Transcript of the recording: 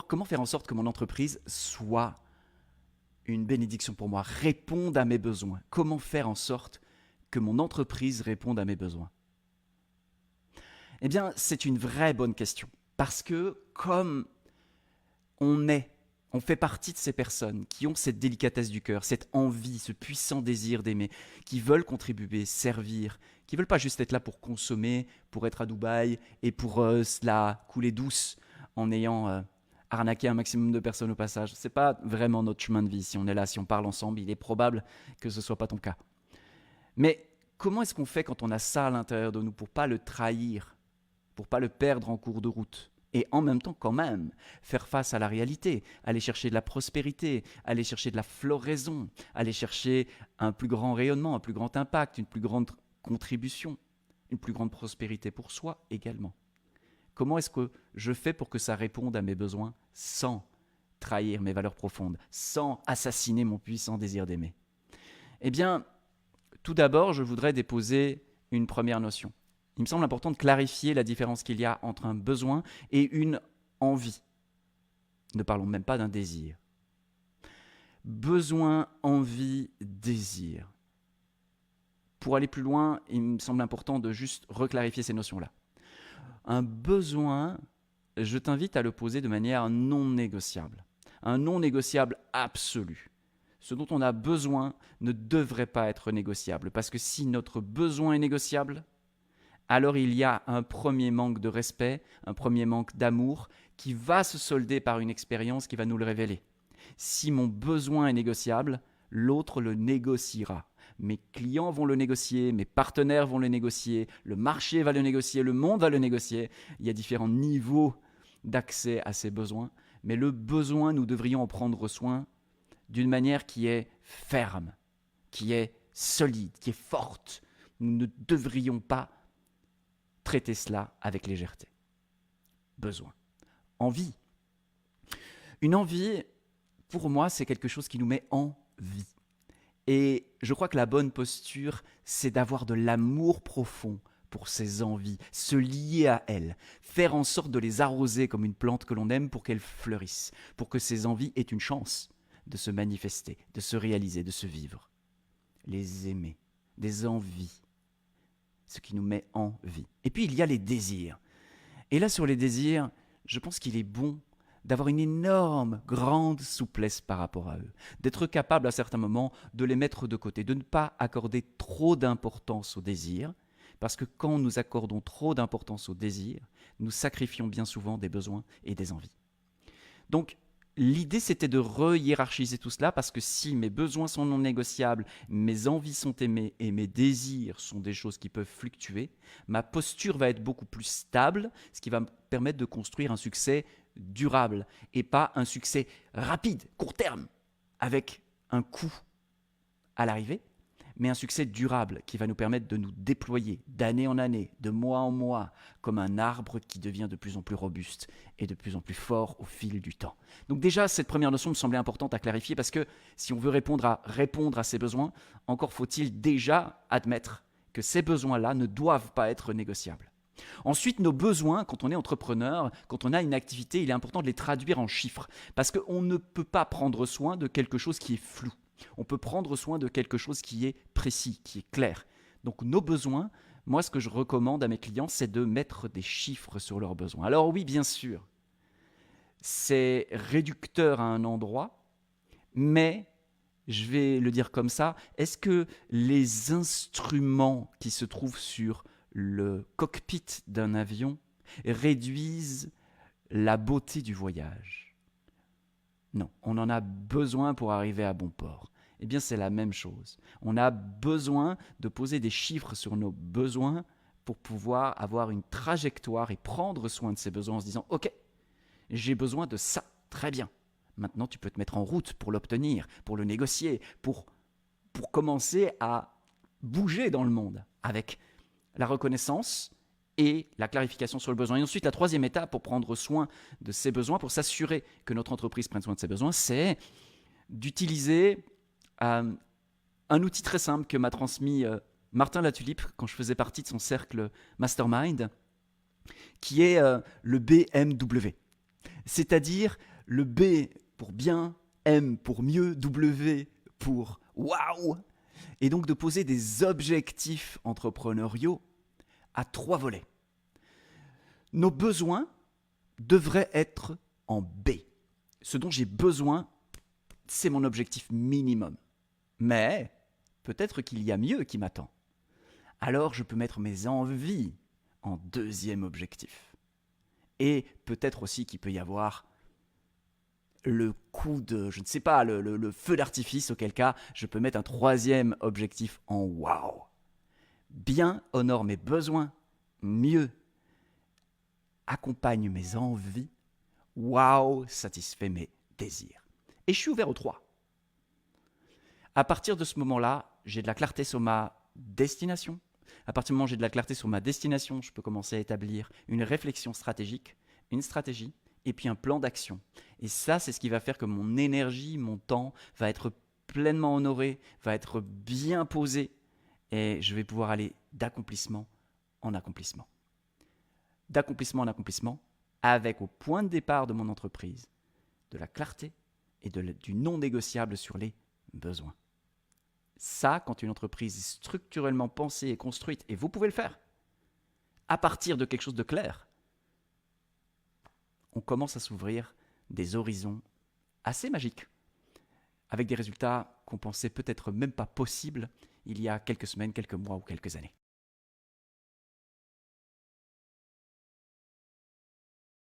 Comment faire en sorte que mon entreprise soit une bénédiction pour moi, réponde à mes besoins? Comment faire en sorte que mon entreprise réponde à mes besoins? Eh bien, c'est une vraie bonne question. Parce que comme on est, on fait partie de ces personnes qui ont cette délicatesse du cœur, cette envie, ce puissant désir d'aimer, qui veulent contribuer, servir, qui veulent pas juste être là pour consommer, pour être à Dubaï et pour se la couler douce en ayant arnaqué un maximum de personnes au passage. C'est pas vraiment notre chemin de vie. Si on est là, si on parle ensemble, il est probable que ce soit pas ton cas. Mais comment est-ce qu'on fait quand on a ça à l'intérieur de nous pour pas le trahir, pour pas le perdre en cours de route? Et en même temps, quand même, faire face à la réalité, aller chercher de la prospérité, aller chercher de la floraison, aller chercher un plus grand rayonnement, un plus grand impact, une plus grande contribution, une plus grande prospérité pour soi également. Comment est-ce que je fais pour que ça réponde à mes besoins sans trahir mes valeurs profondes, sans assassiner mon puissant désir d'aimer? Eh bien, tout d'abord, je voudrais déposer une première notion. Il me semble important de clarifier la différence qu'il y a entre un besoin et une envie. Ne parlons même pas d'un désir. Besoin, envie, désir. Pour aller plus loin, il me semble important de juste reclarifier ces notions-là. Un besoin, je t'invite à le poser de manière non négociable. Un non négociable absolu. Ce dont on a besoin ne devrait pas être négociable, parce que si notre besoin est négociable, alors il y a un premier manque de respect, un premier manque d'amour qui va se solder par une expérience qui va nous le révéler. Si mon besoin est négociable, l'autre le négociera. Mes clients vont le négocier, mes partenaires vont le négocier, le marché va le négocier, le monde va le négocier. Il y a différents niveaux d'accès à ces besoins, mais le besoin, nous devrions en prendre soin d'une manière qui est ferme, qui est solide, qui est forte. Nous ne devrions pas traiter cela avec légèreté. Besoin. Envie. Une envie, pour moi, c'est quelque chose qui nous met en vie. Et je crois que la bonne posture, c'est d'avoir de l'amour profond pour ces envies, se lier à elles, faire en sorte de les arroser comme une plante que l'on aime pour qu'elles fleurissent, pour que ces envies aient une chance de se manifester, de se réaliser, de se vivre. Les aimer, des envies, ce qui nous met en vie. Et puis il y a les désirs. Et là sur les désirs, je pense qu'il est bon d'avoir une énorme, grande souplesse par rapport à eux, d'être capable à certains moments de les mettre de côté, de ne pas accorder trop d'importance aux désirs, parce que quand nous accordons trop d'importance aux désirs, nous sacrifions bien souvent des besoins et des envies. Donc, l'idée, c'était de re-hiérarchiser tout cela, parce que si mes besoins sont non négociables, mes envies sont aimées et mes désirs sont des choses qui peuvent fluctuer, ma posture va être beaucoup plus stable, ce qui va me permettre de construire un succès durable et pas un succès rapide, court terme, avec un coût à l'arrivée, mais un succès durable qui va nous permettre de nous déployer d'année en année, de mois en mois, comme un arbre qui devient de plus en plus robuste et de plus en plus fort au fil du temps. Donc déjà, cette première notion me semblait importante à clarifier parce que si on veut répondre à ces besoins, encore faut-il déjà admettre que ces besoins-là ne doivent pas être négociables. Ensuite, nos besoins, quand on est entrepreneur, quand on a une activité, il est important de les traduire en chiffres parce qu'on ne peut pas prendre soin de quelque chose qui est flou. On peut prendre soin de quelque chose qui est précis, qui est clair. Donc nos besoins, moi ce que je recommande à mes clients, c'est de mettre des chiffres sur leurs besoins. Alors oui, bien sûr, c'est réducteur à un endroit, mais je vais le dire comme ça, est-ce que les instruments qui se trouvent sur le cockpit d'un avion réduisent la beauté du voyage? Non, on en a besoin pour arriver à bon port. Eh bien, c'est la même chose. On a besoin de poser des chiffres sur nos besoins pour pouvoir avoir une trajectoire et prendre soin de ces besoins en se disant « Ok, j'ai besoin de ça, très bien. Maintenant, tu peux te mettre en route pour l'obtenir, pour le négocier, pour commencer à bouger dans le monde avec la reconnaissance et la clarification sur le besoin. Et ensuite, la troisième étape pour prendre soin de ces besoins, pour s'assurer que notre entreprise prenne soin de ses besoins, c'est d'utiliser un outil très simple que m'a transmis Martin Latulippe quand je faisais partie de son cercle Mastermind, qui est le BMW. C'est-à-dire le B pour bien, M pour mieux, W pour waouh. Et donc de poser des objectifs entrepreneuriaux à 3 volets. Nos besoins devraient être en B. Ce dont j'ai besoin, c'est mon objectif minimum. Mais peut-être qu'il y a mieux qui m'attend. Alors je peux mettre mes envies en deuxième objectif. Et peut-être aussi qu'il peut y avoir le coup de, je ne sais pas, le feu d'artifice, auquel cas je peux mettre un troisième objectif en waouh. Bien honore mes besoins, mieux accompagne mes envies, waouh satisfait mes désirs. Et je suis ouvert aux trois. À partir de ce moment-là, j'ai de la clarté sur ma destination. À partir du moment où j'ai de la clarté sur ma destination, je peux commencer à établir une réflexion stratégique, une stratégie, et puis un plan d'action. Et ça, c'est ce qui va faire que mon énergie, mon temps va être pleinement honoré, va être bien posé, et je vais pouvoir aller d'accomplissement en accomplissement. D'accomplissement en accomplissement, avec au point de départ de mon entreprise, de la clarté et du non négociable sur les besoins. Ça, quand une entreprise est structurellement pensée et construite, et vous pouvez le faire, à partir de quelque chose de clair, on commence à s'ouvrir des horizons assez magiques, avec des résultats qu'on pensait peut-être même pas possibles il y a quelques semaines, quelques mois ou quelques années.